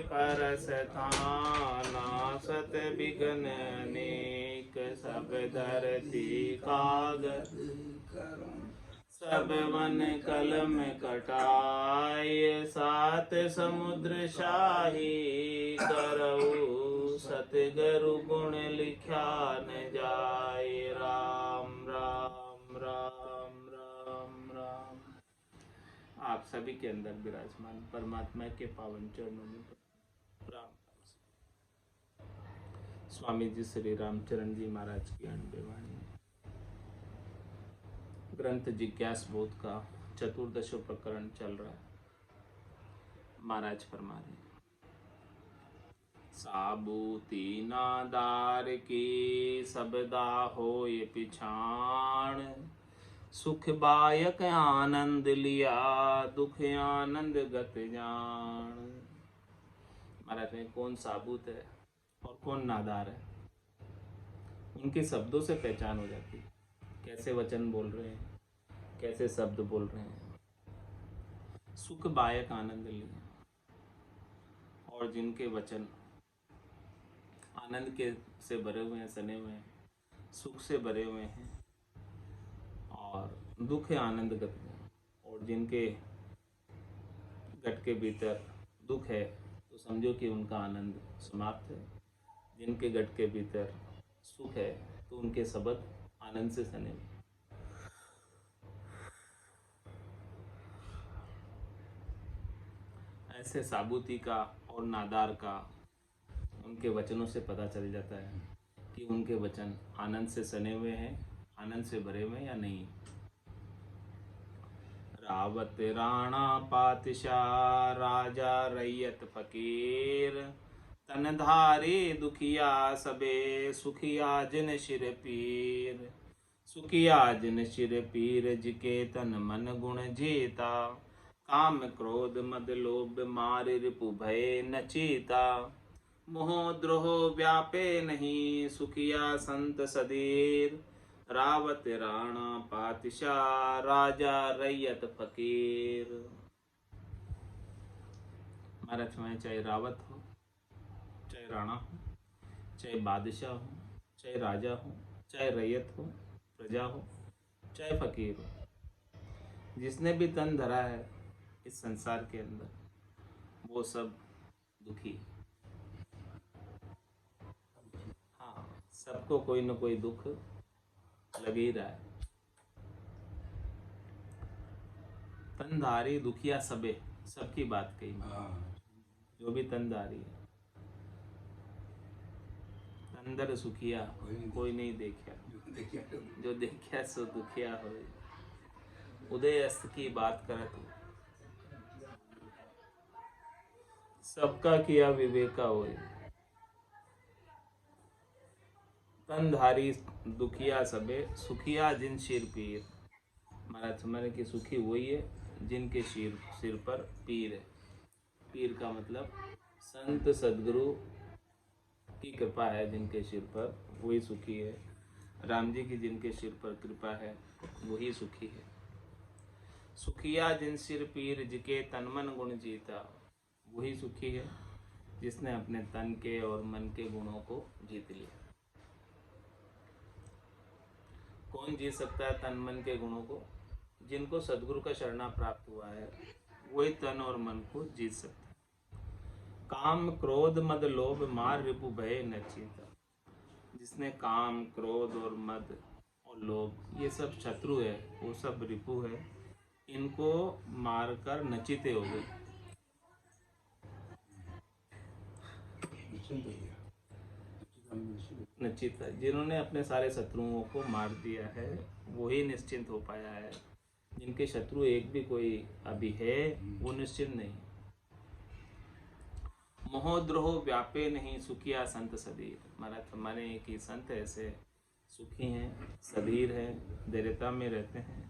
परस थाना सत बिघन अनेक सब धरती कागज सब वन कलम कटाय सात समुद्र शाही करऊ सतगुरु गुण लिख्या न जाय। राम राम राम राम राम। आप सभी के अंदर विराजमान परमात्मा के पावन चरणों में प्रणाम। स्वामी जी श्री रामचरण जी महाराज की अनबे वाणी ग्रंथ जिज्ञास बोध का चतुर्दशो प्रकरण चल रहा है। महाराज फरमा रहे, साबूती नादार की सबदा होय पिछाण सुख बायक आनंद लिया दुख आनंद गत जान। महाराज में कौन साबूत है और कौन नादार है, उनके शब्दों से पहचान हो जाती है। कैसे वचन बोल रहे हैं, कैसे शब्द बोल रहे हैं। सुख बायक आनंद लिया, और जिनके वचन आनंद के से भरे हुए हैं, सने हुए हैं, सुख से भरे हुए हैं और दुख आनंद गत में, और जिनके गट के भीतर दुख है तो समझो कि उनका आनंद समाप्त है। जिनके गट के भीतर सुख है तो उनके शब्द आनंद से सने हुए। ऐसे साबूती का और नादार का उनके वचनों से पता चल जाता है कि उनके वचन आनंद से सने हुए हैं, आनंद से भरे हुए हैं या नहीं। रावत राणा पातशाह राजा रैयत फकीर तनधारे दुखिया सबे सुखिया जिन शिर पीर। सुखिया जिन शिर पीर जिके तन मन गुण जेता काम क्रोध मद लोभ मार रिपु भय न चेता। मोह द्रोह व्यापे नहीं सुखिया संत सदीर। रावत राणा पातशाह राजा रैयत फकीर। महाराज में चाहे रावत हो, चाहे राणा हो, चाहे बादशाह हो, चाहे राजा हो, चाहे रैयत हो, प्रजा हो, चाहे फकीर हो, जिसने भी तन धरा है इस संसार के अंदर वो सब दुखी। हाँ, सबको कोई न कोई दुख लग ही रहा है। तनधारी दुखिया सबे, सबकी बात कही। जो भी तनधारी है, तंदर सुखिया कोई नहीं देखा, जो देखा सो दुखिया हो। उदय अस्त की बात करत सबका किया विवेका होए। तनधारी दुखिया सबे सुखिया जिन शिर पीर। महाराज समझने की सुखी वही है जिनके सिर पर पीर है। पीर का मतलब संत सदगुरु की कृपा है, जिनके सिर पर वही सुखी है। राम जी की जिनके सिर पर कृपा है वही सुखी है। सुखिया जिन सिर पीर जिके तन मन गुण जीता। वही सुखी है जिसने अपने तन के और मन के गुणों को जीत लिया। कौन जीत सकता है तन मन के गुणों को? जिनको सदगुरु का शरणा प्राप्त हुआ है वही तन और मन को जीत सकता है। काम क्रोध मद लोभ मार रिपु भय न चेता। जिसने काम क्रोध और मद और लोभ ये सब शत्रु है, वो सब रिपु है, इनको मारकर नचिते हो गए। निश्चित है, जिन्होंने अपने सारे शत्रुओं को मार दिया है वही निश्चिंत हो पाया है। जिनके शत्रु एक भी कोई अभी है वो निश्चिंत नहीं। मोह द्रोह व्यापे नहीं सुखिया संत सदीर। महाराज हमारे की संत ऐसे सुखी हैं, सधीर हैं, दृढ़ता में रहते हैं।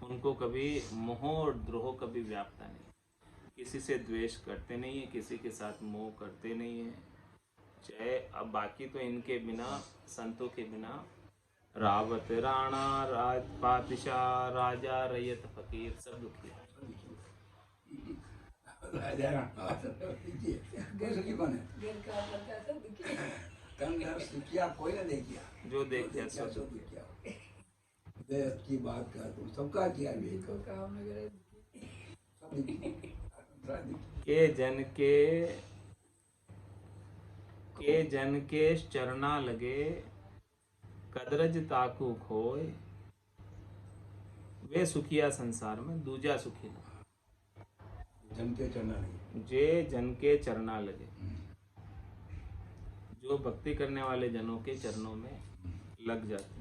उनको कभी मोह और द्रोह कभी व्यापता नहीं। किसी से द्वेष करते नहीं है, किसी के साथ मोह करते नहीं है। चाहे अब बाकी तो इनके बिना, संतों के बिना रावत राणा राज पातशाह राजा रैयत फकीर सब दुखी है। राजा राणा देखिए देश की कौन है तंग सिकिया कोई ना देखिया जो देखिया क्या सो सो देखिया देश की बात कर तुम सबका किया भी को काम न करे सब देखिए के जन के चरना लगे कदरज ताकू खोए वे सुखिया संसार में दूजा सुखी ना जन के चलना नहीं जे जन के चरना लगे जो भक्ति करने वाले जनों के चरणों में लग जाते हैं।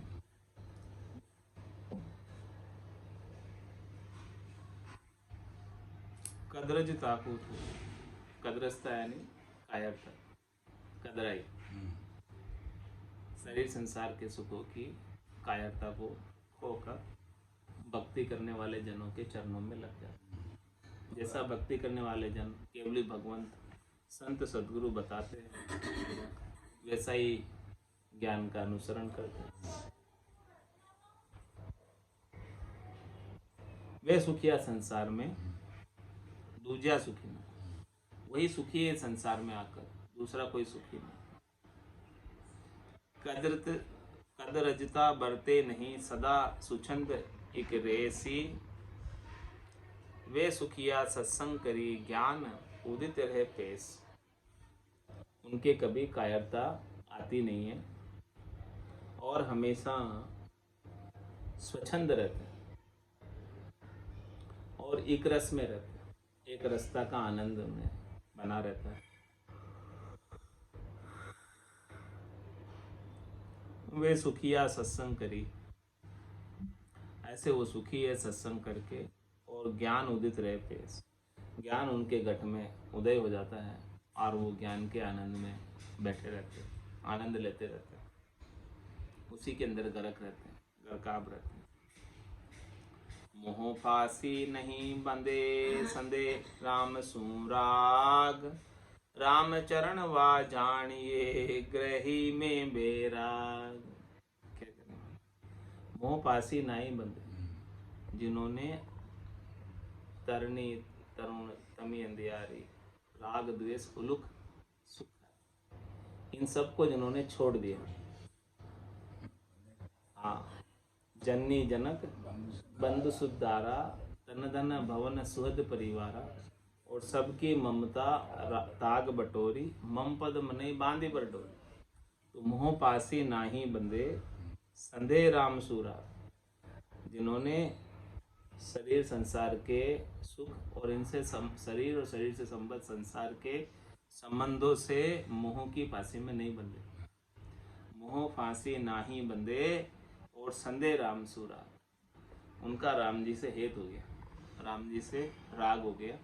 कदरज ताकू कदरस्ता यानी कायरता कदराई शरीर संसार के सुखों की कायरता को खोकर भक्ति करने वाले जनों के चरणों में लग जाते हैं। जैसा भक्ति करने वाले जन केवली भगवंत संत सद्गुरु बताते हैं वैसा ही ज्ञान का अनुसरण करते हैं। वे सुखिया संसार में दूजा सुखी ना वही सुखी है संसार में आकर दूसरा कोई सुखी नहीं। कदरजता बरते नहीं सदा सुछंद एक रेसी वे सुखिया सत्संग करी ज्ञान उदित रहे पेश। उनके कभी कायरता आती नहीं है और हमेशा स्वच्छंद रहते हैं और एक रस में रहते हैं, एक रसता का आनंद उन्हें बना रहता है। वे सुखिया सत्संग करी ऐसे वो सुखी है सत्संग करके और ज्ञान उदित रहे पेश ज्ञान उनके घट में उदय हो जाता है और वो ज्ञान के आनंद में बैठे रहते हैं आनंद लेते रहते हैं उसी के अंदर गरक रहते हैं गरकाब रहते हैं। मोह फांसी नहीं बंदे संदे राम सुराग राम चरण वा जानिए ग्रही में बेराग। क्या करें मोह फांसी नहीं बंदे जिन्होंने तरनी तरुण तमी अंधियारी राग द्वेष उलुक सुख इन सबको जिन्होंने छोड़ दिया। हाँ जननी जनक बंधु सुधारा तन धन भवन सुहद परिवारा और सबकी ममता ताग बटोरी मम पद मने बांधे पर डोरी। तो मोह पासी नाही बंदे संदेह राम सूरा जिन्होंने शरीर संसार के सुख और इनसे शरीर और शरीर से संबद्ध संसार के संबंधों से मोह की फांसी में नहीं बंधे। मोह फांसी नाही बंधे और संदेह राम सूरा उनका राम जी से हेत हो गया राम जी से राग हो गया।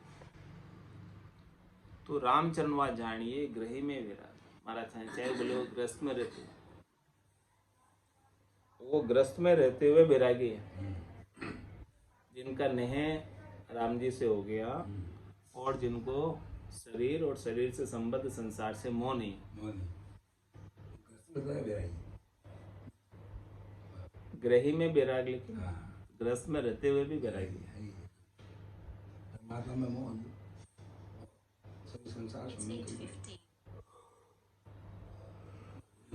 तो रामचरणवा जानिए ग्रही में विराग महाराज चाहे बोले वो ग्रस्त में रहते वो ग्रस्त में रहते हुए बैरागी है जिनका नेह राम जी से हो गया और जिनको शरीर और शरीर से संबद्ध संसार से मोह नहीं। ग्रही में बैराग लेकिन ग्रस्त में रहते हुए भी बैरागी है। में मोह संसार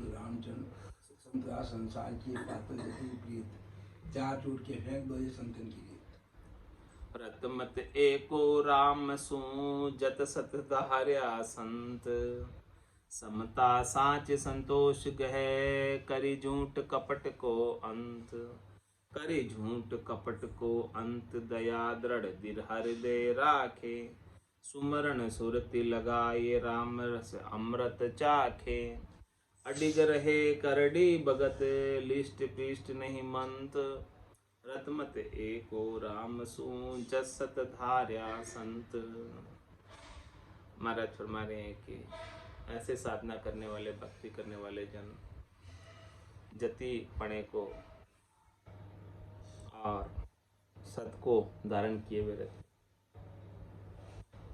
रामचंद्र संसार संसार की बातों से प्रीत चार टूट के फेंक दो ये संतन की गीत। रतमत एको राम सू जत सत धार्या संत समता साच संतोष गह करी झूठ कपट को अंत करी झूठ कपट को अंत दया दृढ़ दिल हृदय राखे सुमरण सुरति लगाए राम रस अमृत चाखे अडिग रहे करड़ी भगत लिष्ट पृष्ठ नहीं मंत रतमत एको राम सू जसत धार्या संत। महाराज फरमा रहे हैं कि ऐसे साधना करने वाले भक्ति करने वाले जन जति पणे को और सत को धारण किए हुए रहते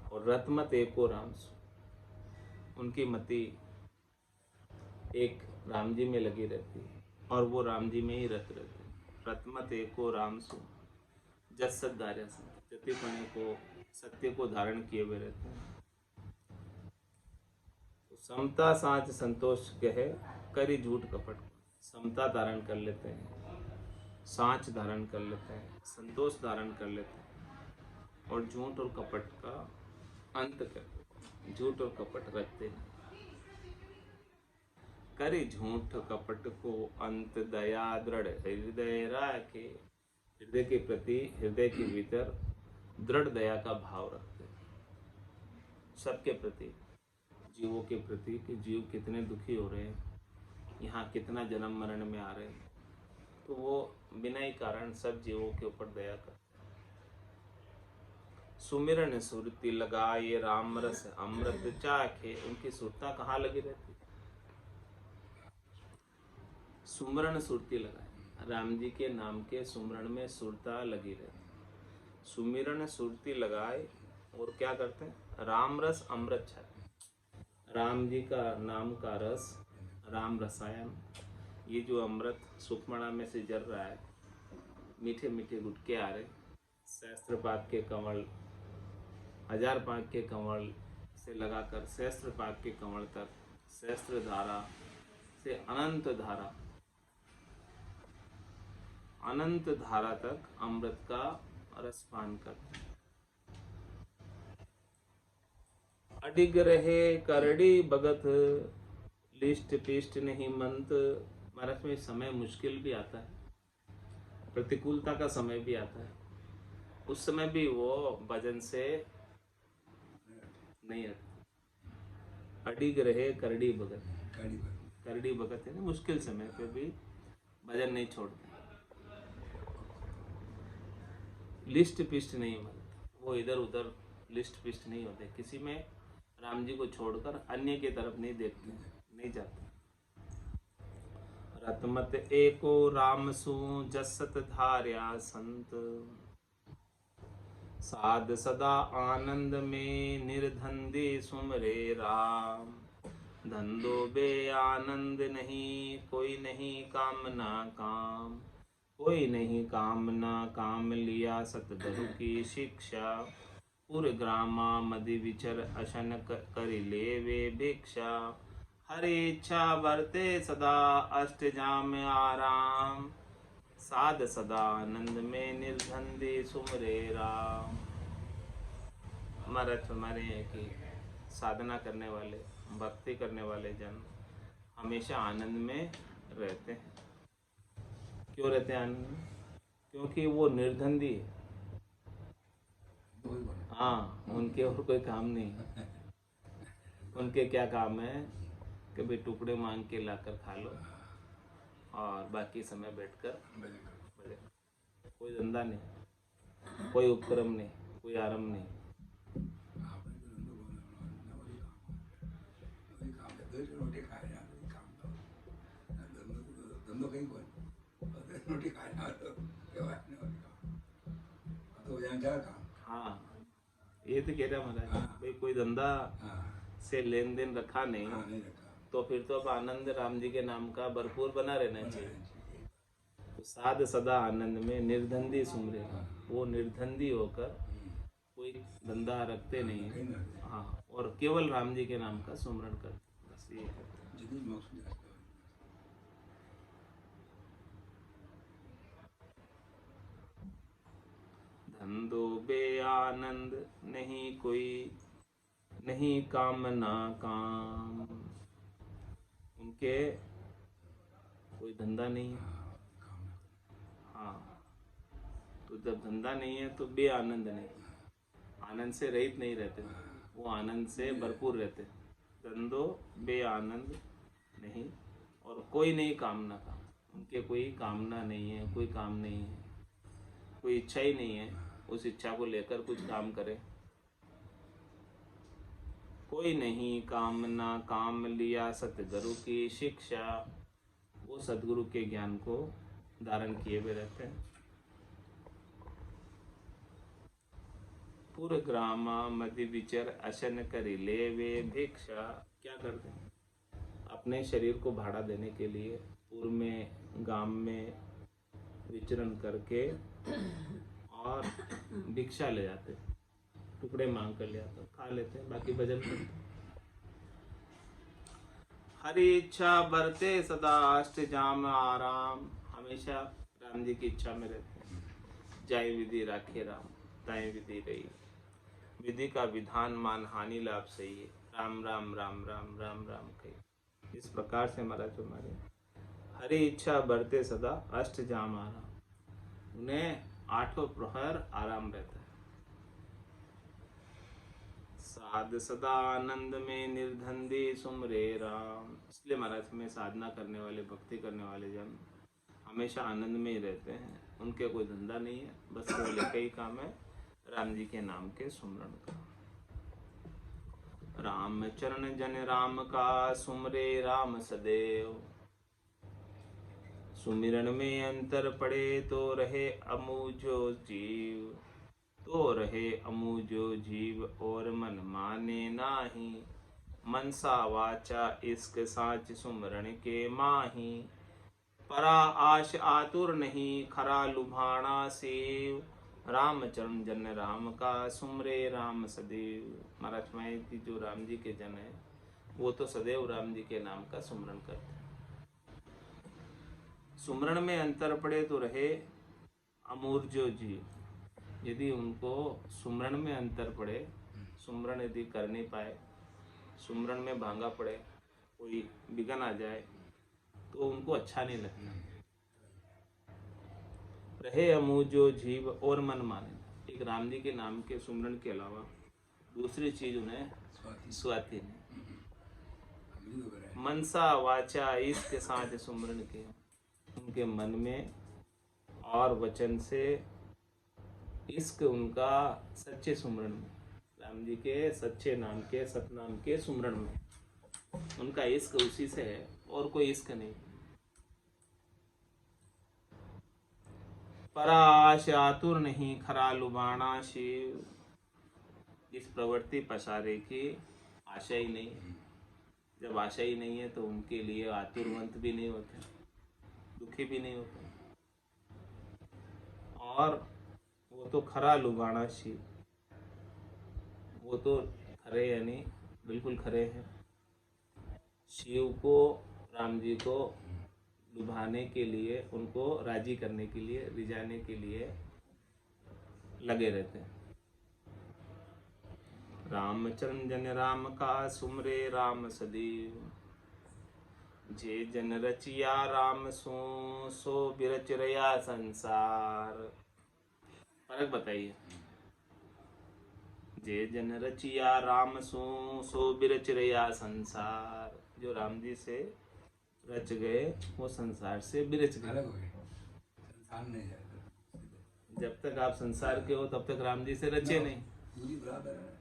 और रतमत एको राम सु उनकी मति एक राम जी में लगी रहती है और वो राम जी में ही रत रहते। रतमत एको राम सु जसत धार्या संत जतिपणे को सत्य को धारण किए हुए रहते हैं। तो समता साच संतोष कहे, करी झूठ कपट। समता धारण कर लेते हैं, साच धारण कर लेते हैं, संतोष धारण कर लेते हैं और झूठ और कपट का अंत कर, झूठ और कपट रखते हैं। करी झूठ कपट को अंत, दया दृढ़ हृदय राखे। हृदय के प्रति, हृदय के भीतर दृढ़ दया का भाव रखते हैं सबके प्रति, जीवों के प्रति कि जीव कितने दुखी हो रहे हैं, यहाँ कितना जन्म मरण में आ रहे हैं, तो वो बिना ही कारण सब जीवों के ऊपर दया करते हैं। सुमिरन सुरति लगाए, राम रस अमृत चाखे। उनकी सुरता कहाँ लगी रहती? सुमरण सुरती लगाए, राम जी के नाम के सुमरण में सुरता लगी रहती। सुमिरन सुरती लगाए और क्या करते हैं? राम रस अमृत छाए। राम जी का नाम का रस, राम रसायन, ये जो अमृत सुखमणा में से जर रहा है, मीठे मीठे गुटके आ रहे, सहस्त्रपाद के कंवल, 1000 पाक के कंवल से लगाकर सहस्त्रपाद के कंवल तक, सहस्त्र धारा से अनंत धारा, अनंत धारा तक अमृत का रसपान करते। अडिग रहे करड़ी भगत, लिष्ट पिष्ट नहीं मंत। महाराज में समय मुश्किल भी आता है, प्रतिकूलता का समय भी आता है, उस समय भी वो भजन से नहीं हटते। अडिग रहे करड़ी भगत, करड़ी भगत है ना, मुश्किल समय पे भी भजन नहीं छोड़ते। लिस्ट पिष्ट नहीं बनते, वो इधर उधर लिस्ट पिष्ट नहीं होते, किसी में राम जी को छोड़कर अन्य की तरफ नहीं देखते, नहीं जाते। रतमत एको राम सु जसत धार्या संत, साध सदा आनंद में निर्धंदे सुमरे राम। धंधो बे आनंद नहीं, कोई नहीं कामना काम, कोई नहीं कामना काम, लिया सतगुरु की शिक्षा। पुर ग्रामा मदि विचर, अशन करि लेवे भिक्षा। हरि इच्छा बरते सदा, अष्ट जाम आराम। साध सदा आनंद में, निर्धंदे सुमरे राम। हमारे हैं कि साधना करने वाले, भक्ति करने वाले जन हमेशा आनंद में रहते हैं। क्यों रहते हैं आनंद में? क्योंकि वो निर्धंदी है। हाँ, उनके और कोई काम नहीं है। उनके क्या काम है? कभी टुकड़े मांग के लाकर खा लो और बाकी समय बैठकर भजन। कोई धंधा नहीं, कोई उपक्रम नहीं, कोई आरंभ नहीं। हाँ, ये तो कह रहा महाराज भाई, कोई धंधा से लेन देन रखा नहीं, तो फिर तो अब आनंद राम जी के नाम का भरपूर बना रहना चाहिए। तो साध सदा आनंद में, निर्धंदी सुमरे। वो निर्धंदी होकर कोई धंधा रखते नहीं है, हाँ, और केवल राम जी के नाम का सुमरण करते, बस ये है। धंधो बे आनंद नहीं, कोई नहीं कामना काम। उनके कोई धंधा नहीं है। हाँ, तो जब धंधा नहीं है तो बे आनंद नहीं, आनंद से रहित नहीं रहते, वो आनंद से भरपूर रहते। धंधो बे आनंद नहीं, और कोई नहीं कामना का, उनके कोई कामना नहीं है, कोई काम नहीं है, कोई इच्छा ही नहीं है उस इच्छा को लेकर कुछ काम करे। कोई नहीं कामना काम, लिया सतगुरु की शिक्षा। वो सतगुरु के ज्ञान को धारण किए हुए रहते हैं। पुर ग्रामा मधि विचर, अशन करी लेवे भिक्षा। क्या करते हैं? अपने शरीर को भाड़ा देने के लिए पूर्व में गांव में विचरण करके और भिक्षा ले जाते हैं। टुकड़े मांग कर लिया तो खा लेते हैं, बाकी भजन करते हैं। हरि इच्छा बरते सदा अष्टजाम आराम, हमेशा राम जी की इच्छा में रहते हैं। जाय विधि राखे राम, ताय विधि रही, विधि का विधान मान हानि लाभ सही है, राम राम राम राम राम राम कही। इस प्रकार से महाराज हमारे हरि इच्छा बरते सदा अष्टजाम आराम, उन्हें आठों प्रहर आराम रहता है। साध सदा आनंद में निर्धंदी सुमरे राम, इसलिए महाराज में साधना करने वाले, भक्ति करने वाले जन हमेशा आनंद में ही रहते हैं। उनके कोई धंधा नहीं है, बस केवल एक ही काम है, राम जी के नाम के सुमरण का। राम चरण जन राम का सुमरे राम सदैव, सुमिरन में अंतर पड़े तो रहे अमूझो जीव, तो रहे अमूझो जीव और मन माने नाही, मनसा वाचा इश्क साच सुमरण के माही, परा आश आतुर नहीं खरा लुभाना सेव, राम चरण जन राम का सुमरे राम सदैव। महाराज माई जो राम जी के जन है वो तो सदैव राम जी के नाम का सुमरण करते हैं। सुमरण में अंतर पड़े तो रहे अमूर्जो जीव, यदि उनको सुमरण में अंतर पड़े, सुमरण यदि कर नहीं पाए, सुमरण में भांगा पड़े, कोई विघन आ जाए तो उनको अच्छा नहीं लगता। रहे अमूजो जीव और मन माने, एक राम जी के नाम के सुमरण के अलावा दूसरी चीज उन्हें स्वाति नहीं। मनसा वाचा इसके साथ सुमरण के, उनके मन में और वचन से इश्क उनका सच्चे सुमरण में, राम जी के सच्चे नाम के सतनाम के सुमरण में उनका इश्क उसी से है और कोई इश्क नहीं। पराश आतुर नहीं खरा लुबाना शिव, इस प्रवृत्ति पसारे की आशा ही नहीं है। जब आशा ही नहीं है तो उनके लिए आतुरवंत भी नहीं होते, दुखी भी नहीं होते। और वो तो खरा लुबाना शिव, वो तो खरे यानी बिल्कुल खरे हैं। शिव को, राम जी को लुभाने के लिए, उनको राजी करने के लिए, रिझाने के लिए लगे रहते हैं। रामचरण जन राम का सुमरे राम सदैव, जे जन रचिया राम सो बिरच रया संसार। फर्क बताइए। जे जन रचिया राम सो बिरच रया संसार, जो राम जी से रच गए वो संसार से बिरच गए। संसार नहीं जाएगा। जब तक आप संसार के हो तब तक राम जी से रचे नहीं। दूरी बराबर है।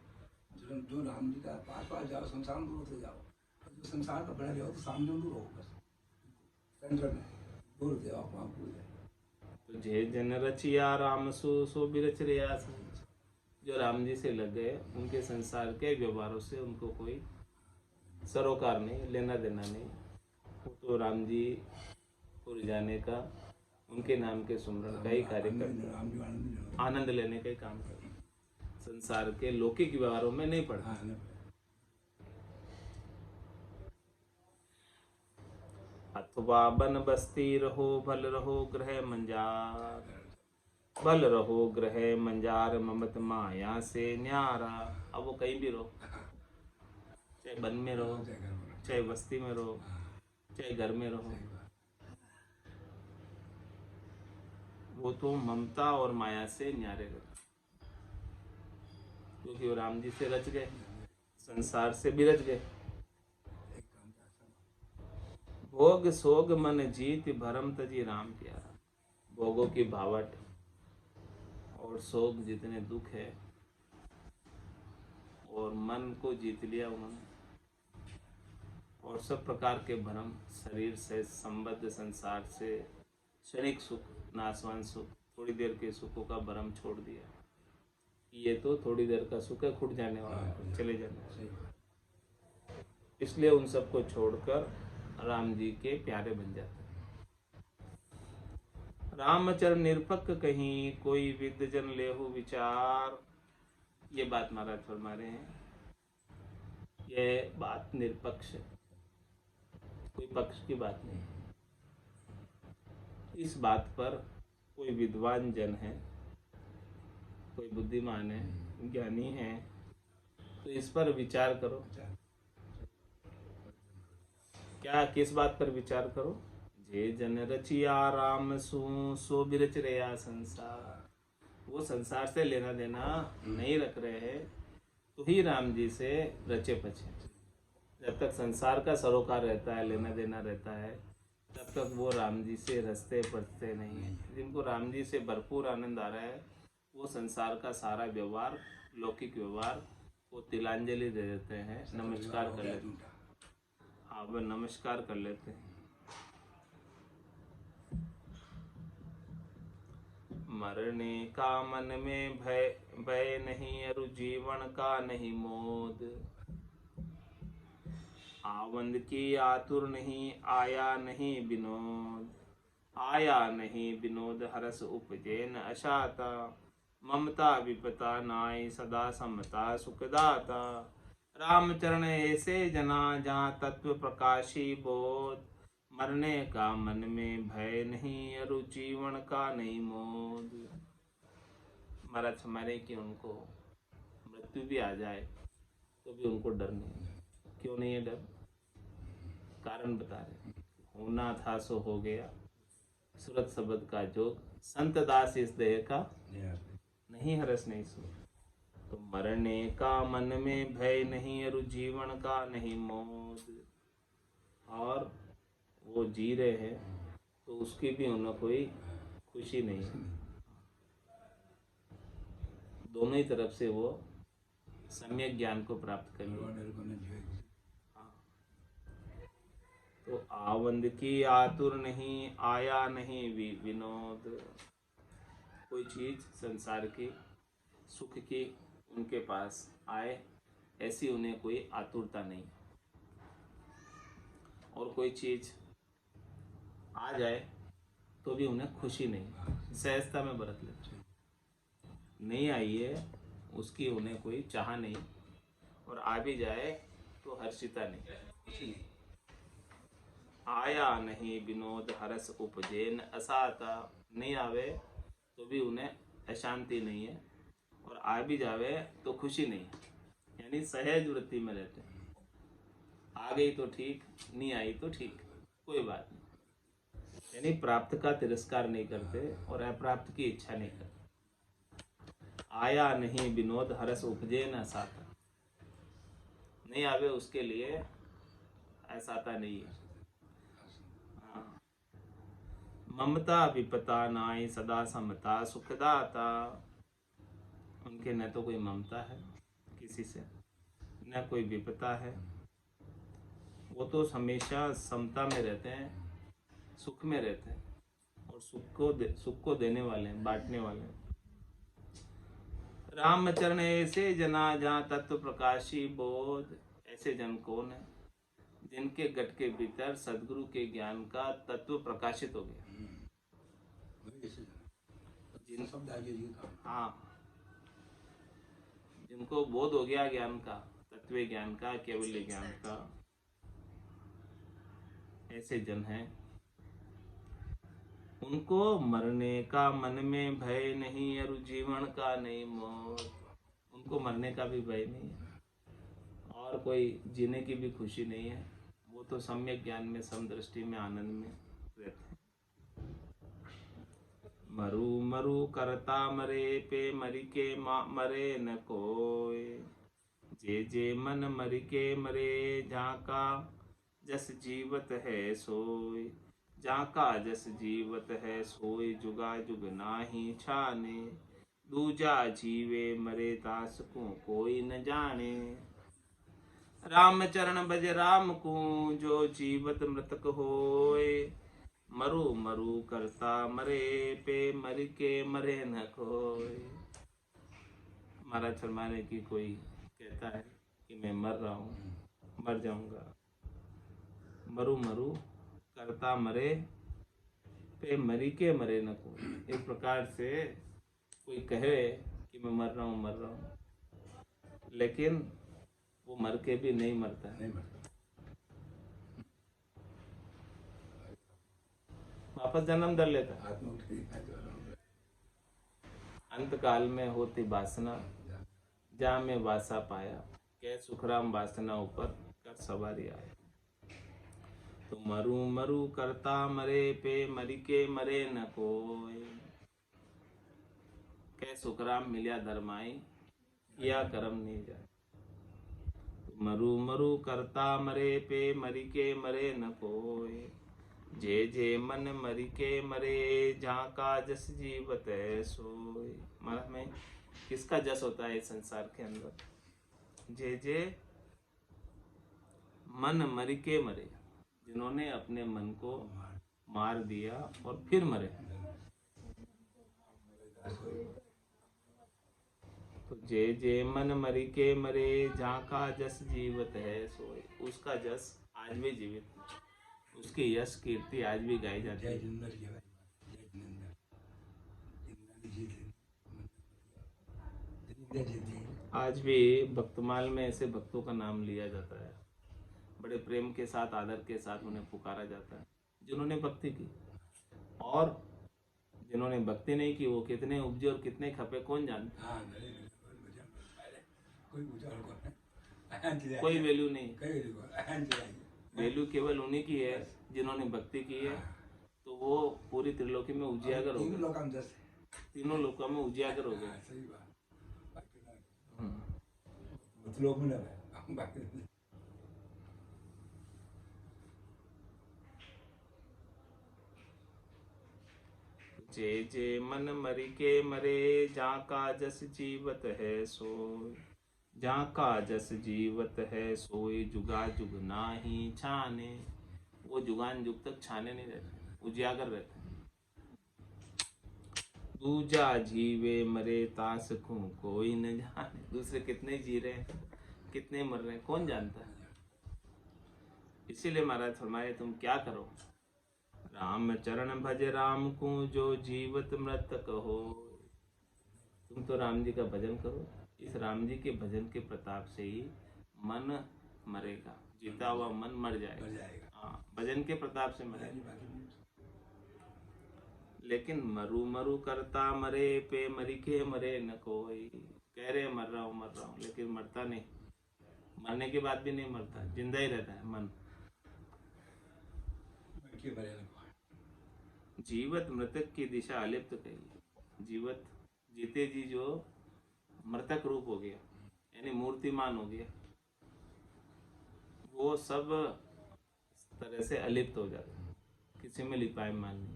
जो राम जी का पास जाओ, संसार में दूर होते जाओ। जो संसार का बड़ा जाओ तो सामने दूर हो, बस सेंटर में दूर होते जाओ, वहाँ भूल जाए। तो जे जन रचिया राम सो बिरच रया संसार, जो राम जी से लग गए उनके संसार के व्यवहारों से उनको कोई सरोकार नहीं, लेना देना नहीं। वो तो राम जी को रिझाने का, उनके नाम के सुमरण का ही कार्य करते, आनंद लेने का ही काम करते, संसार के लौकिक व्यवहारों में नहीं पड़ते। अथवा बन बस्ती रहो भल रहो ग्रह मंजार, भल रहो ग्रह मंजार ममत माया से न्यारा। अब वो कहीं भी रहो, चाहे वन में रहो, चाहे बस्ती में रहो, चाहे घर में रहो, वो तो ममता और माया से न्यारे रहते, क्योंकि वो राम जी से रच गए, संसार से भी रच गए। भोग सोग मन जीत भरम तजी राम प्यारा, भोगों की भावट और सोग जितने दुख है और मन को जीत लिया उन्होंने, और सब प्रकार के भ्रम, शरीर से संबद्ध संसार से क्षणिक सुख, नाशवान सुख, थोड़ी देर के सुखों का भ्रम छोड़ दिया। ये तो थोड़ी देर का सुख है, खुट जाने वाला है, चले जाने। इसलिए उन सबको छोड़कर राम जी के प्यारे बन जाते हैं। रामचरण निरपक कहीं कोई विद्य जन लेहु विचार, ये बात महाराज फरमा रहे हैं। ये बात निरपक्ष है, कोई पक्ष की बात नहीं। इस बात पर कोई विद्वान जन है, कोई बुद्धिमान है, ज्ञानी है, तो इस पर विचार करो। क्या, किस बात पर विचार करो? जे जन रचिया राम सो बिरच रया संसार। वो संसार से लेना देना नहीं रख रहे हैं तो ही राम जी से रचे पचे। जब तक संसार का सरोकार रहता है, लेना देना रहता है, तब तक वो राम जी से रस्ते पड़ते नहीं है। जिनको राम जी से भरपूर आनंद आ रहा है, वो संसार का सारा व्यवहार, लौकिक व्यवहार, वो तिलांजलि दे देते हैं, नमस्कार कर लेते हैं। हाँ, वो नमस्कार कर लेते हैं। मरने का मन में भय भय नहीं, अरु जीवन का नहीं मोद। आवंद की आतुर नहीं, आया नहीं विनोद। आया नहीं विनोद, हरस उपजे न अशाता। ममता विपता नाई, सदा समता सुखदाता। रामचरण ऐसे जना, जहाँ तत्व प्रकाशी बोध। मरने का मन में भय नहीं, अरु जीवन का नहीं मोद। महाराज हमारे कि उनको मृत्यु भी आ जाए तो भी उनको डर नहीं। क्यों नहीं है डर? कारण बता रहे। होना था सो हो गया, सूरत शब्द का जोग। संत दास इस देह का नहीं, हरस नहीं सो। तो मरने का मन में भय नहीं, अरु जीवन का नहीं मोद। और वो जी रहे हैं तो उसकी भी उन्हें कोई खुशी नहीं है। दोनों ही तरफ से वो सम्यक ज्ञान को प्राप्त कर लिया। तो आवंद की आतुर नहीं, आया नहीं विनोद। कोई चीज संसार की, सुख की उनके पास आए, ऐसी उन्हें कोई आतुरता नहीं। और कोई चीज आ जाए तो भी उन्हें खुशी नहीं, सहजता में बरत लेते। नहीं आई है उसकी उन्हें कोई चाह नहीं, और आ भी जाए तो हर्षिता नहीं। आया नहीं विनोद, हरस उपजे न असाता। नहीं आवे तो भी उन्हें अशांति नहीं है, और आ भी जावे तो खुशी नहीं है। यानी सहज वृत्ति में रहते हैं। आ गई तो ठीक, नहीं आई तो ठीक, कोई बात नहीं। यानी प्राप्त का तिरस्कार नहीं करते और अप्राप्त की इच्छा नहीं करते। आया नहीं विनोद, हरस उपजे न असाता। नहीं आवे उसके लिए असाता नहीं है। हाँ। ममता विपता नाई, सदा समता सुखदाता। उनके न तो कोई ममता है किसी से, न कोई विपता है। वो तो हमेशा समता में रहते हैं, सुख में रहते हैं, और सुख को देने वाले हैं, बांटने वाले हैं। रामचरण ऐसे जना, जहाँ तत्व प्रकाशी बोध। ऐसे जन कौन है? जिनके गट के भीतर सदगुरु के ज्ञान का तत्व प्रकाशित हो गया। हाँ, जिनको बोध हो गया ज्ञान का, तत्व ज्ञान का, केवल ज्ञान का, ऐसे जन हैं। उनको मरने का मन में भय नहीं, और जीवन का नहीं मौत। उनको मरने का भी भय नहीं है, और कोई जीने की भी खुशी नहीं है। वो तो सम्यक ज्ञान में, समदृष्टि में, आनंद में रहते हैं। मरु मरु करता मरे, पे मरी के मरे न कोय। जे जे मन मरी के मरे, झाका जस जीवत है सोय। जाका जस जीवत है सोय, जुगा जुग नाही छाने। दूजा जीवे मरे, तास को कोई न जाने। राम चरण बज राम को, जो जीवत मृतक होए। मरु मरु करता मरे, पे मर के मरे न कोय। महाराज फरमाने की कोई कहता है कि मैं मर रहा हूँ, मर जाऊंगा। मरु मरु करता मरे, पे मरी के मरे न कोई। इस प्रकार से कोई कहे कि मैं मर रहा हूँ, मर रहा हूँ, लेकिन वो मर के भी नहीं मरता है, नहीं मरता। वापस जन्म धर लेता है। आत्मा उठ गई है तो अंत काल में होती वासना, जा में वासा पाया, कह सुखराम वासना ऊपर कर सवारी आया। तो मरू मरू करता मरे पे, मरी के मरे न कोई, कह सुखराम मिलिया धर्माई, किया कर्म नहीं जाए। तो मरू मरू करता मरे पे, मरी के मरे न कोई, जे जे मन मरी के मरे, जहाँ का जस जीवत है सोई। महाराज में किसका जस होता है इस संसार के अंदर? जे जे मन मरी के मरे, जिन्होंने अपने मन को मार दिया और फिर मरे। तो जे जे मन मरी के मरे, जहाँ का जस जीवत है सोए, उसका जस आज भी जीवित है, उसकी यश कीर्ति आज भी गाई जाती जय है। जिंदर की भाई, जय जिंदर, जिंदर जीत ले, जीत ले। आज भी भक्तमाल में ऐसे भक्तों का नाम लिया जाता है, बड़े प्रेम के साथ आदर के साथ उन्हें पुकारा जाता है, जिन्होंने भक्ति की। और जिन्होंने भक्ति नहीं की वो कितने उपजे और कितने खपे कौन जानता। हाँ नहीं कोई उजाड़ को कोई वैल्यू नहीं। कई वैल्यू केवल उन्हीं की है जिन्होंने भक्ति की है, तो वो पूरी त्रिलोकी में उजियागर हो गए, तीनों लोकों में उजियागर हो गए। सही बात। मतलब में ना जे जे मन मरी के मरे, जहाँ का जस जीवत है सोई, जहाँ का जस जीवत है सोई, जुगा जुग नाही छाने। वो जुगान जुग तक छाने नहीं रहते, उजियागर रहते। दूजा जीवे मरे तास को कोई न जाने। दूसरे कितने जी रहे हैं, कितने मर रहे हैं, कौन जानता है। इसीलिए महाराज फरमाए तुम क्या करो, राम चरण भज राम को, जो जीवत मृतक हो। तुम तो राम जी का भजन करो, इस राम जी के भजन के प्रताप से ही मन मरेगा, जीता हुआ मन मर जाएगा। हाँ, भजन के प्रताप से मरेगा। लेकिन मरु मरु करता मरे पे, मरी के मरे न कोई। कह रहे मर रहा हूँ लेकिन मरता नहीं, मरने के बाद भी नहीं मरता, जिंदा ही रहता है मन। जीवत मृतक की दिशा अलिप्त कही। जीवत जीते जी जो मृतक रूप हो गया, यानी मूर्तिमान हो गया, वो सब तरह से अलिप्त हो जाता है, किसी में लिपायमान नहीं।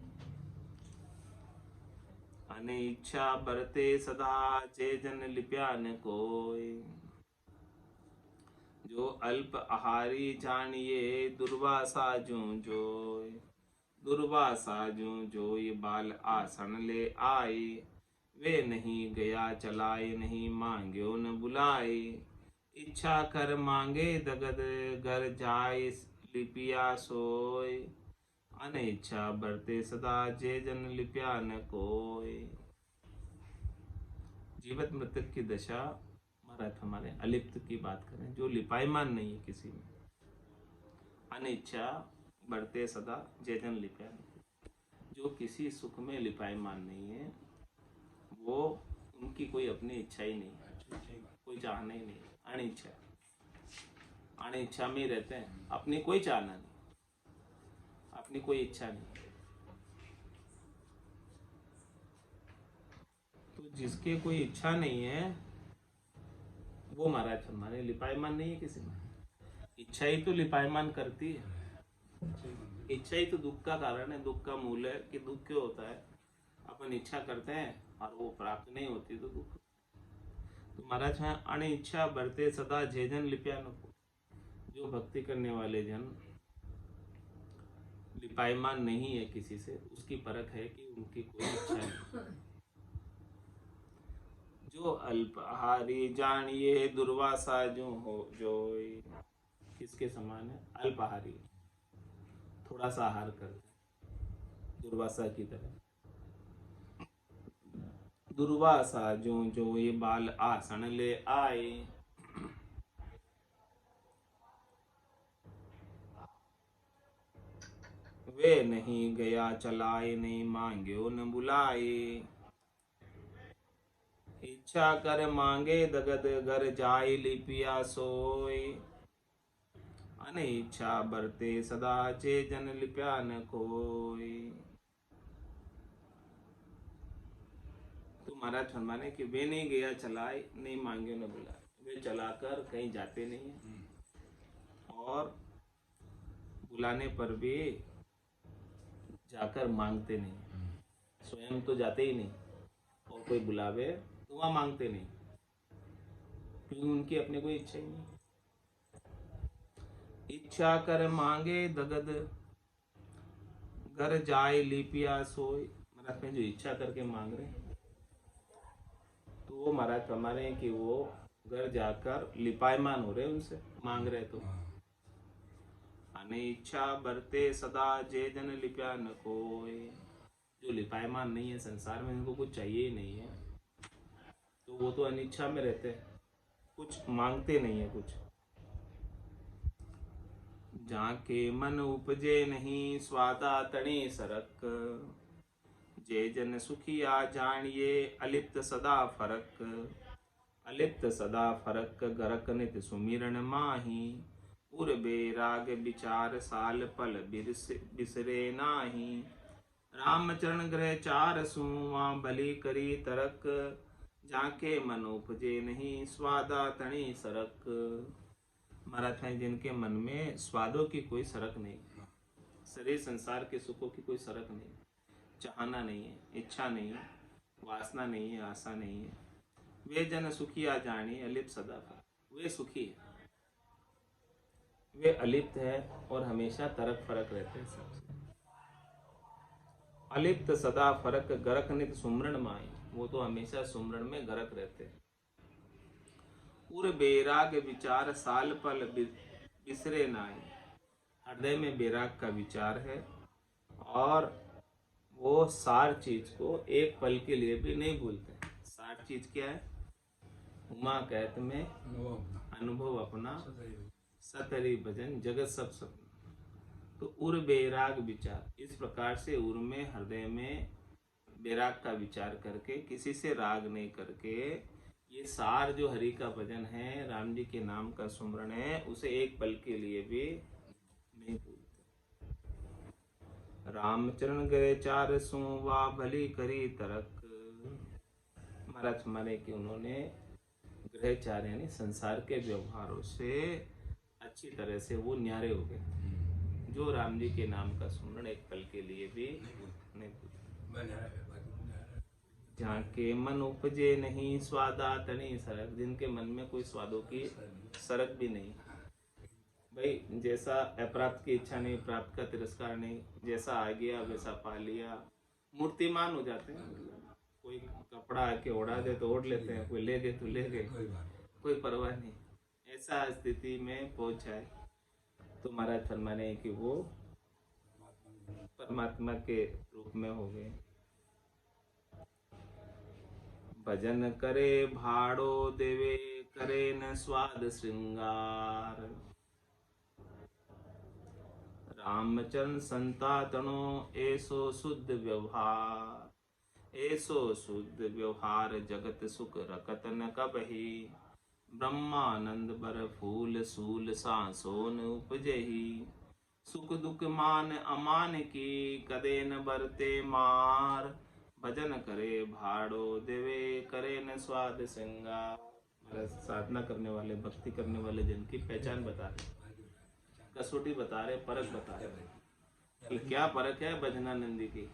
अनिच्छा बरते सदा, जे जन लिप्या न कोई। जो अल्प आहारी जानिए, दुर्वासा जो जोय। दुर्वासा जो जोय, बाल आसन ले आए। वे नहीं गया चलाए, नहीं मांग्यो न बुलाए। इच्छा कर मांगे दगद, घर जाए लिपिया सोय। अनिच्छा बरते सदा, जे जन लिप्या न कोय। जीवित मृतक की दशा महाराज हमारे अलिप्त की बात करें, जो लिपायमान नहीं है किसी में। अनिच्छा बढ़ते सदा, जे जन लिप्या न कोय। जो किसी सुख में लिपायमान नहीं है, वो उनकी कोई अपनी इच्छा ही नहीं है, कोई चाहना ही नहीं। अनिच्छा, अनिच्छा में रहते हैं, अपनी कोई चाहना नहीं, अपनी कोई इच्छा नहीं। तो जिसके कोई इच्छा नहीं है वो महाराज हमारे लिपायमान नहीं है किसी में। इच्छा ही तो लिपायमान करती है, इच्छा ही तो दुख का कारण है, दुख का मूल है। कि दुख क्यों होता है, अपन इच्छा करते हैं और वो प्राप्त नहीं होती तो दुख। तो महाराज है अनिच्छा बढ़ते सदा, जे जन लिप्या न को। जो भक्ति करने वाले जन लिपायमान नहीं है किसी से, उसकी परख है कि उनकी कोई इच्छा नहीं। जो अल्पहारी जानिए, दुर्वासा जो हो जोय। किसके समान है, अल्पहारी, थोड़ा सा आहार करते, दुर्वासा की तरह। दुर्वासा जो जो ये बाल आसन ले आए। वे नहीं गया चलाए, नहीं मांग्यो न बुलाए। इच्छा कर मांगे दगद, घर जाय लिपिया सोय। अनिच्छा बरते सदा, चे जन लिप्या न कोय। तो महाराज फरमाने कि वे नहीं गया चलाए, नहीं मांगे न बुलाए। वे चलाकर कहीं जाते नहीं है और बुलाने पर भी जाकर मांगते नहीं। स्वयं तो जाते ही नहीं और कोई बुलावे तो वहां मांगते नहीं, क्योंकि उनकी अपने कोई इच्छा ही नहीं। इच्छा कर मांगे दगद, घर जाए लिपिया सोए। महाराज में जो इच्छा करके मांग रहे हैं तो वो महाराज फरमा रहे हैं कि वो घर जाकर लिपायमान हो रहे, उनसे मांग रहे। तो अनिच्छा बरते सदा, जे जन लिप्या न कोय। जो लिपायमान नहीं है संसार में, इनको कुछ चाहिए ही नहीं है, तो वो तो अनिच्छा में रहते हैं, कुछ मांगते नहीं है कुछ। जाके मन उपजे नहीं, स्वादा तणी सरक। जे जन सुखिया जानिए, अलिप्त सदा फरक। अलिप्त सदा फरक, गरक नित सुमिरन माही। उर बेराग विचार, साल पल बिसरे नाही। रामचरण ग्रह चार सुआ, भली करी तरक। जाके मन उपजे नहीं, स्वादा तणी सरक। महाराज हैं जिनके मन में स्वादों की कोई सरक नहीं, शरीर संसार के सुखों की कोई सरक नहीं, चाहना नहीं है, इच्छा नहीं है, वासना नहीं है, आशा नहीं है। वे जन सुखिया जानी, अलिप्त सदा फरक। वे सुखी है, वे अलिप्त है और हमेशा तरक फरक रहते हैं सबसे। अलिप्त सदा फरक, गरक नित सुमरण माई। वो तो हमेशा सुमरण में गरक रहते हैं। उर बेराग विचार, साल पल बिसरे नाई। हृदय में बेराग का विचार है और वो सार चीज को एक पल के लिए भी नहीं भूलते। सार चीज क्या है? उमा कहत में अनुभव अपना, सतरी भजन जगत सब सपना। तो उर बेराग विचार, इस प्रकार से उर में, हृदय में बेराग का विचार करके, किसी से राग नहीं करके, ये सार जो हरि का भजन है, राम जी के नाम का सुमरण है, उसे एक पल के लिए भी नहीं भूलते। रामचरण गए चार सुवा, भली करी तरक। महाराज हमारे कि उन्होंने ग्रहचार यानी संसार के व्यवहारों से अच्छी तरह से वो न्यारे हो गए, जो राम जी के नाम का सुमरण एक पल के लिए भी नहीं भूलते। जहाँ के मन उपजे नहीं, स्वादा तनी सरक। जिनके मन में कोई स्वादों की सरक भी नहीं, भाई जैसा अप्राप्त की इच्छा नहीं, प्राप्त का तिरस्कार नहीं, जैसा आ गया वैसा पा लिया, मूर्तिमान हो जाते हैं। कोई कपड़ा आके ओढ़ा दे तो ओढ़ लेते हैं, कोई ले गए तो ले गए, कोई परवाह नहीं। ऐसा स्थिति में पहुंच जाए तो महाराज फरमाने हैं कि वो परमात्मा के रूप में हो गए। भजन करे भाड़ो देवे, करे न स्वाद श्रृंगार। रामचरण संतातनो, ऐसो शुद्ध व्यवहार। ऐसो शुद्ध व्यवहार, जगत सुख रकत न कबही। ब्रह्मानंद बर फूल सूल, सांसोन उपजही। सुख दुख मान अमान की, कदे न बरते मार। भजन करे भाड़ो देवे, करे न स्वाद श्रृंगार। साधना करने वाले, भक्ति करने वाले जन की पहचान बता रहे, कसौटी बता रहे, परख बता रहे कि क्या परख है भजनानंदी की,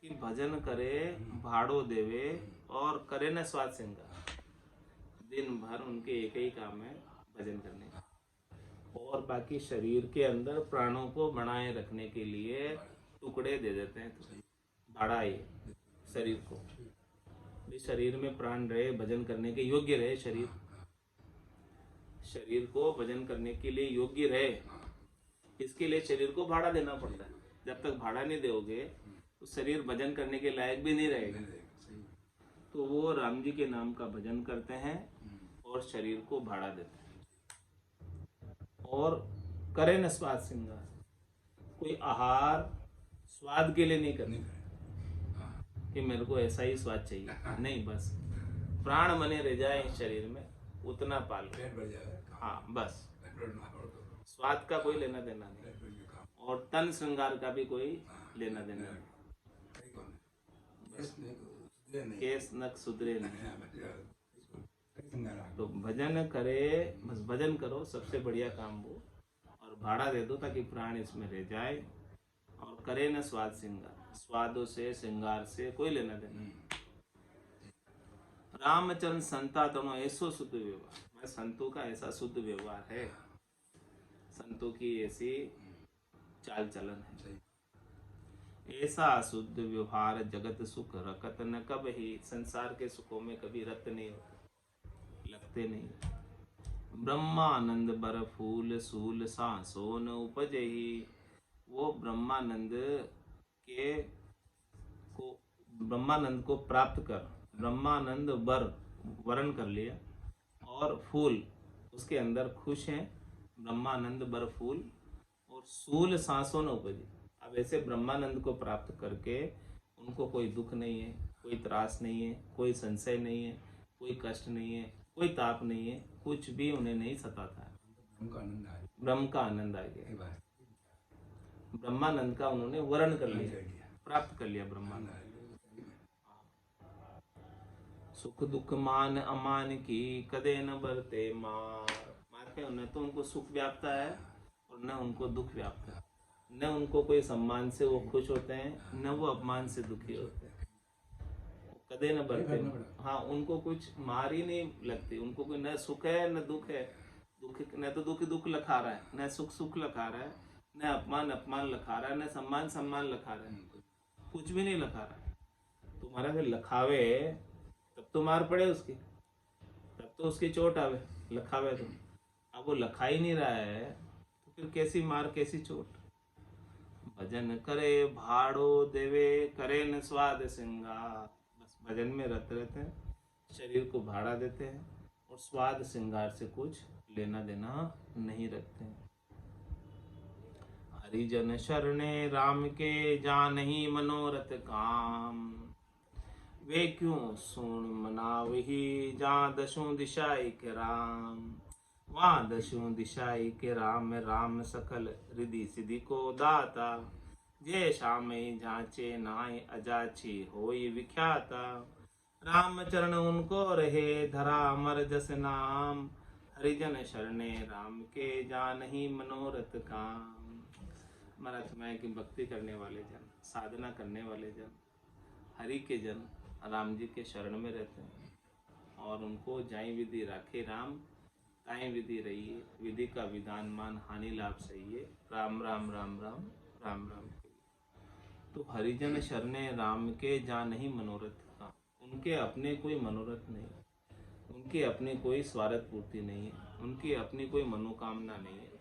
कि भजन करे भाड़ो देवे और करे न स्वाद श्रृंगार। दिन भर उनके एक ही काम है भजन करने का, और बाकी शरीर के अंदर प्राणों को बनाए रखने के लिए टुकड़े दे देते हैं। तो बढ़ाए शरीर को, शरीर में प्राण रहे, भजन करने के योग्य रहे। शरीर को भजन करने के लिए योग्य रहे, इसके लिए शरीर को भाड़ा देना पड़ता है। जब तक भाड़ा नहीं दोगे तो शरीर भजन करने के लायक भी नहीं रहेगा। तो वो राम जी के नाम का भजन करते हैं और शरीर को भाड़ा देते हैं। और करे न स्वाद श्रृंगार, कोई आहार स्वाद के लिए नहीं करते नहीं करें। हाँ, कि मेरे को ऐसा ही स्वाद चाहिए, नहीं, बस प्राण बने रह जाए इस शरीर में उतना पालो। पेट भर जाए। हाँ, बस पेट भरना और तो स्वाद का कोई लेना देना नहीं, पेट भर के काम। और तन श्रृंगार का भी कोई लेना देना नहीं। सही कौन है? केस नहीं सुधरे नहीं। केस नक सुधरे नहीं। हाँ, बस यार, इसको सही समझा रहा हूँ। तो भजन करे, बस भजन करो, सबसे बढ़िया काम वो, और भाड़ा दे दो ताकि प्राण इसमें रह जाए, और करे न स्वाद श्रृंगार, स्वादों से श्रृंगार से कोई लेना देना नहीं। रामचंद्र संता तनो ऐसो शुद्ध व्यवहार, मैं संतों का ऐसा शुद्ध व्यवहार है, संतों की ऐसी चाल चलन है। सही। ऐसा शुद्ध व्यवहार जगत सुख रकत न कब ही, संसार के सुखों में कभी रत नहीं होते, लगते नहीं। ब्रह्मानंद बर फूल सूल सांसों न उपजे ही, वो ब्रह्मानंद को प्राप्त कर, ब्रह्मानंद वरण कर लिया, और फूल उसके अंदर खुश हैं, ब्रह्मानंद बर फूल, और सूल सांसों न उपजे। अब ऐसे ब्रह्मानंद को प्राप्त करके उनको कोई दुख नहीं है, कोई त्रास नहीं है, कोई संशय नहीं है, कोई कष्ट नहीं है, कोई ताप नहीं है, कुछ भी उन्हें नहीं सताता है। ब्रह्म का आनंद आए। ब्रह्म का आनंद आ गया, सही बात। ब्रह्मानंद का उन्होंने वर्ण कर कर लिया, लिया। प्राप्त कर लिया आनंद ब्रह्मानंद। आए। सही में। सुख दुख मान अमान की, कदे न बरते मार। मारते न तो उनको सुख व्यापता है और न उनको दुख व्यापता है, न उनको कोई सम्मान से वो खुश होते हैं, न वो अपमान से दुखी होते हैं। कदे न बरते मार। हाँ, उनको कुछ मार ही नहीं लगती, उनको कोई न सुख है न दुख है, दुख न तो दुख लखा रहा है, न सुख लखा रहा है, न अपमान लखा रहा है, न सम्मान लखा रहा है, कुछ भी नहीं लखा रहा है। तुम्हारा फिर लखावे तब तो मार पड़े उसकी, तब तो उसकी चोट आवे, लखावे तो। अब वो लखा ही नहीं रहा है तो फिर कैसी मार, कैसी चोट। भजन करे भाड़ो देवे, करे न स्वाद श्रृंगार। बस भजन में रत रहते हैं, शरीर को भाड़ा देते हैं, और स्वाद श्रृंगार से कुछ लेना देना नहीं रखते हैं। हरिजन शरणे राम के, जानहि मनोरथ काम। वे क्यों सुन मनावही, जहाँ दसों दिशाई के राम। वहाँ दसों दिशाई के राम, राम सकल रिधि सिद्धि को दाता। जय श्याम जाचे नाय, अजाची होई विख्याता। राम चरण उनको रहे, धरा अमर जस नाम। हरिजन शरणे राम के, जानहि मनोरथ काम। महाराज मैं की भक्ति करने वाले जन, साधना करने वाले जन, हरि के जन राम जी के शरण में रहते हैं, और उनको जाई विधि राखे राम, ताई विधि रहिए। विधि का विधान मान, हानि लाभ सहिए। राम राम राम राम राम राम। तो हरिजन शरणे राम के, जानहि मनोरथ का। उनके अपने कोई मनोरथ नहीं, उनकी अपनी कोई स्वार्थ पूर्ति नहीं है, उनकी अपनी कोई मनोकामना नहीं है,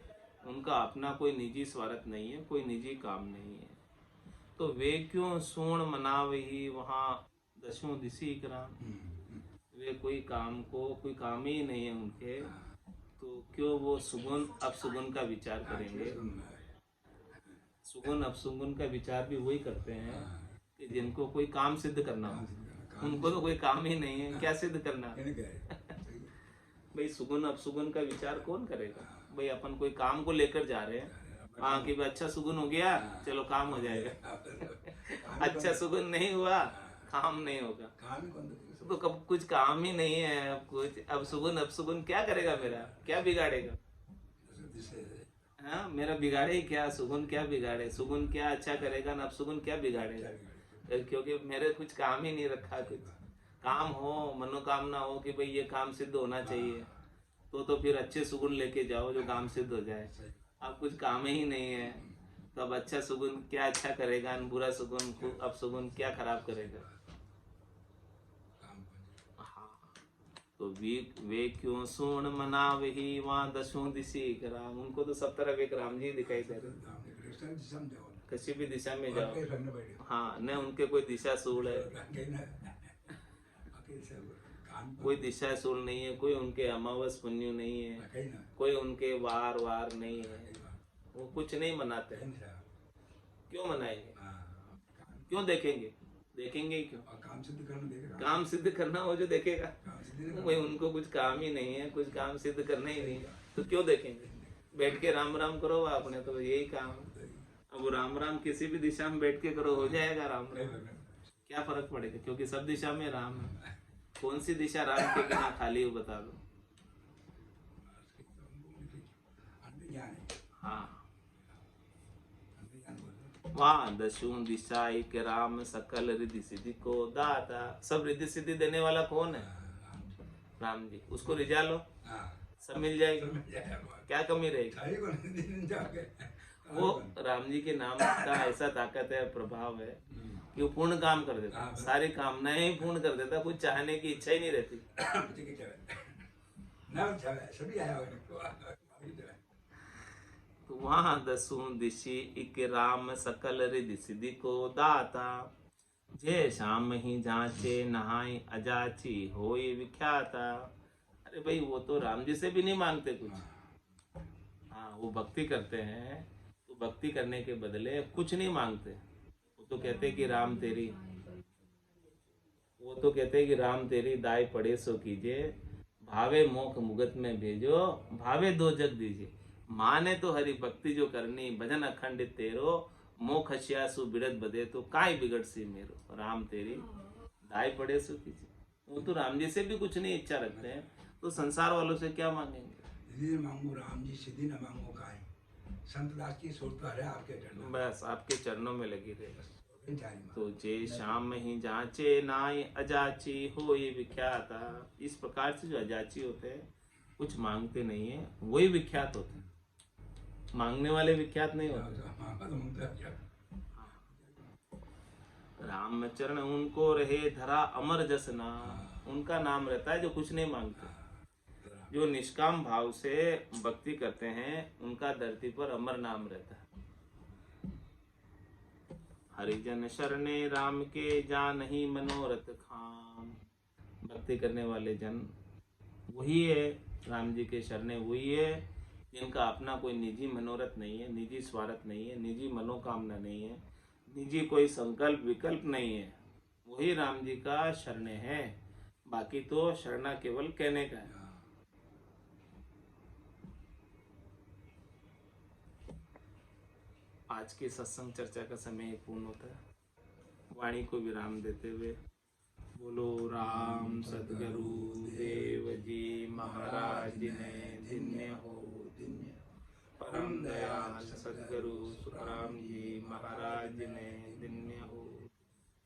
उनका अपना कोई निजी स्वार्थ नहीं है, कोई निजी काम नहीं है। तो वे क्यों सोण मनावही, वहाँ दसों दिशी कराम। वे कोई काम ही नहीं है उनके, तो क्यों वो सुगुन अपसुगुन का विचार करेंगे। सुगुन अपसुगुन का विचार भी वही करते हैं कि जिनको कोई काम सिद्ध करना हो। उनको तो कोई काम ही नहीं है, क्या सिद्ध करना। भाई सुगुन अपसुगुन का विचार कौन करेगा। भाई अपन कोई काम को लेकर जा रहे हैं, हाँ कि अच्छा सुगुन हो गया, चलो काम हो जाएगा। अच्छा सुगुन नहीं हुआ, काम नहीं होगा। तो कब कुछ काम ही नहीं है, अब कुछ अब सुगुन क्या करेगा, मेरा क्या बिगाड़ेगा। हाँ, मेरा बिगाड़े ही क्या, सुगुन क्या बिगाड़े, सुगुन क्या अच्छा करेगा ना, अब सुगुन क्या बिगाड़ेगा। क्योंकि मेरे कुछ काम ही नहीं रखा। कुछ काम हो, मनोकामना हो कि भाई ये काम सिद्ध होना चाहिए, तो फिर अच्छे सुगुन लेके जाओ जो काम सिद्ध हो जाए। अब कुछ काम ही नहीं है, तो अब अच्छा सुगुन क्या अच्छा करेगा, बुरा सुगुन अब सुगुन क्या खराब करेगा। हाँ, तो वे क्यों सुन मनावही, वहाँ दसों दिशी राम। उनको तो सब तरफ एक राम जी दिखाई दे रहे, किसी भी दिशा में जाओ। हाँ, न उनके कोई दिशा सूल है, कोई दिशा सूल नहीं है, कोई उनके अमावस पुण्य नहीं है, कोई उनके वार नहीं है, वो कुछ नहीं मनाते हैं। क्यों मनाएंगे? हाँ, क्यों देखेंगे? देखेंगे ही क्यों? और काम सिद्ध करना देखेगा। काम सिद्ध करना हो जो देखेगा। काम सिद्ध नहीं भाई उनको कुछ काम ही नहीं है, कुछ काम सिद्ध करना ही नहीं, तो क्यों देखेंगे? बैठ के राम राम करो, आपने तो यही काम है। अब वो राम राम किसी भी दिशा में बैठ के करो, हो जाएगा राम राम। क्या फर्क पड़ेगा? क्योंकि सब दिशा में राम है। कौन सी दिशा राम के बिना खाली हो, बता दो। ज्ञान है, हाँ, ज्ञान बोलते हैं। वहाँ दसों दिशा एक राम, सकल रिद्धि सिद्धि को दाता। सब रिद्धि सिद्धि देने वाला कौन है? राम जी। उसको रिझा लो, हाँ, सब मिल जाएगी। सब मिल जाएगा। क्या कमी रहेगी? सारी को नहीं जाके वो राम जी के नाम का ऐसा ताकत है, प्रभाव है कि वो पूर्ण काम कर देता, हाँ, सारी कामनाएं ही पूर्ण कर देता, कुछ चाहने की इच्छा ही नहीं रहती। बच्चे की चले ना चले सभी आया हुआ तो वहाँ दसों दिशि इक राम, सकल रिद्धि सिद्धि को दाता। जय शाम ही जांचे नहाय अजाची होय विख्याता। अरे भाई, वो तो राम जी से भी नहीं मांगते कुछ। हाँ, वो भक्ति करते हैं तो भक्ति करने के बदले कुछ नहीं मांगते। वो तो कहते कि राम तेरी, वो तो कहते कि राम तेरी दाय पड़े सो कीजिए, भावे मोख मुगत में भेजो, भावे दो जग दीजिए। माने तो हरि भक्ति जो करनी, भजन अखंडित तेरो, मोख हसियासु बिड़त बदे तो काय बिगड़ सी मेरो। राम तेरी दाय पड़े सो कीजिए। वो तो राम जी से भी कुछ नहीं इच्छा रखते हैं, तो संसार वालों से क्या मांगेंगे? सिद्धि मांगो राम जी, सिद्धि न मांगो काय। संत दास की सोच तो है आपके चरणों में, बस आपके चरणों में लगी रहे। जारी तो जे शाम ही जांचे नाय अजाची हो ये विख्याता। इस प्रकार से जो अजाची होते हैं, कुछ मांगते नहीं है, वही विख्यात होते हैं। मांगने वाले विख्यात नहीं होते। राम चरण उनको रहे धरा अमर जसना। उनका नाम रहता है जो कुछ नहीं मांगते, जो निष्काम भाव से भक्ति करते हैं, उनका धरती पर अमर नाम रहता है। हरिजन शरणे राम के जान ही मनोरथ खाम। भक्ति करने वाले जन वही है, राम जी के शरणे वही है जिनका अपना कोई निजी मनोरथ नहीं है, निजी स्वार्थ नहीं है, निजी मनोकामना नहीं है, निजी कोई संकल्प विकल्प नहीं है। वही राम जी का शरणे है। बाकी तो शरणा केवल कहने का है। आज की सत्संग चर्चा का समय पूर्ण होता है। वाणी को विराम देते हुए बोलो राम सद्गुरु देव जी महाराज ने धन्य हो। परम दयाल सद्गुरु सुखराम जी महाराज ने धन्य हो।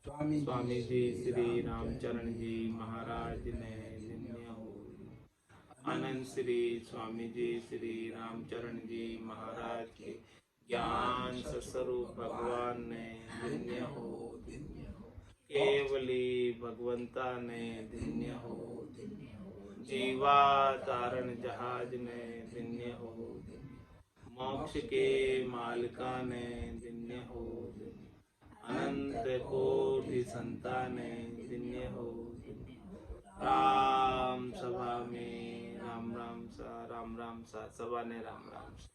स्वामी जी श्री रामचरण जी महाराज ने धन्य हो। आनंद श्री स्वामी जी श्री रामचरण जी महाराज के ज्ञान स्वरूप भगवान ने धन्य हो। केवली भगवंता ने धन्य हो। जीवा तारण जहाज ने धन्य हो। मोक्ष के मालिका ने धन्य हो। अनंत कोटि संताने धन्य हो। राम सभा में राम राम सा, राम राम सा, सभा ने राम राम सा।